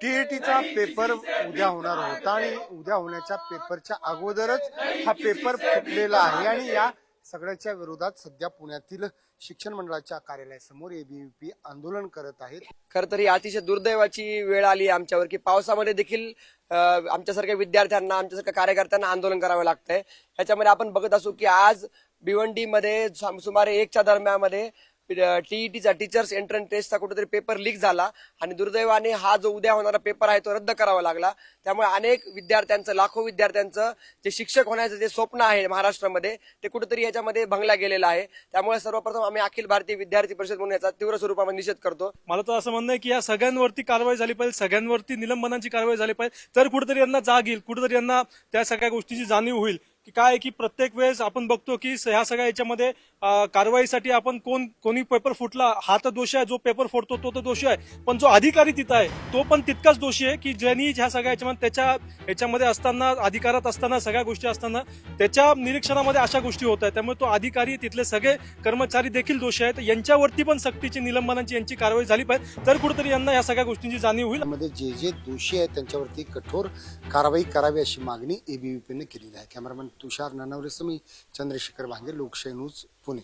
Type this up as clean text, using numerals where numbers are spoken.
टीईटीचा paper उद्या होणार होता आणि उद्या होण्याच्या पेपरच्या अगोदरच हा पेपर फुटलेला आहे आणि या सगळ्याच्या विरोधात सध्या पुण्यातील शिक्षण मंडळाच्या कार्यालयासमोर एबीव्हीपी आंदोलन करत आहेत। खर तर ही अतिशय दुर्दैवाची वेळ आली आमच्यावर की पावसामध्ये देखील आमच्यासारख्या विद्यार्थ्यांना आमच्यासारख्या कार्यकर्त्यांना आंदोलन करावं लागतंय। याच्यामध्ये आपण बघत असू की आज भिवंडीमध्ये सुमारे 1च्या दरम्यानमध्ये टीईटीचा टीचर्स एंट्रन्स टेस्टचा कुठेतरी पेपर लीक झाला आणि दुर्दैवाने हा जो उद्या होणारा पेपर आहे तो रद्द करावा लागला। त्यामुळे अनेक विद्यार्थ्यांचं लाखो विद्यार्थ्यांचं जे शिक्षक होण्याचं जे स्वप्न आहे महाराष्ट्रामध्ये ते कुठेतरी याच्यामध्ये भंगला गेलेलं आहे। त्यामुळे सर्वप्रथम आम्ही अखिल भारतीय विद्यार्थी परिषद म्हणून याचा तीव्र स्वरूपामध्ये निषेध करतो। मला तर असं म्हणणं आहे की या सगळ्यांवरती कारवाई झाली पाहिजे, सगळ्यांवरती निलंबनाची कारवाई झाली पाहिजे, तर कुठेतरी यांना जाग येईल, कुठेतरी यांना त्या सगळ्या गोष्टीची जाणीव होईल की काय की प्रत्येक वेळेस आपण बघतो की ह्या सगळ्या याच्यामध्ये कारवाईसाठी आपण कोणी पेपर फुटला हा तर दोषी आहे, जो पेपर फोडतो तो तर दोषी आहे, पण जो अधिकारी तिथं आहे तो पण तितकाच दोषी आहे की ज्यांनी ह्या सगळ्या याच्यामध्ये याच्यामध्ये असताना अधिकारात असताना सगळ्या गोष्टी असताना त्याच्या निरीक्षणामध्ये अशा गोष्टी होत आहेत। त्यामुळे तो अधिकारी तिथले सगळे कर्मचारी देखील दोषी आहेत। यांच्यावरती पण सक्तीची निलंबनाची यांची कारवाई झाली पाहिजे, तर कुठेतरी यांना या सगळ्या गोष्टींची जाणीव होईल। मध्ये जे दोषी आहेत त्यांच्यावरती कठोर कारवाई करावी अशी मागणी एबीव्हीपीने केलेली आहे। कॅमेरामॅन तुषार नानावरेसह मी चंद्रशेखर भांगे, लोकशाही न्यूज, पुणे।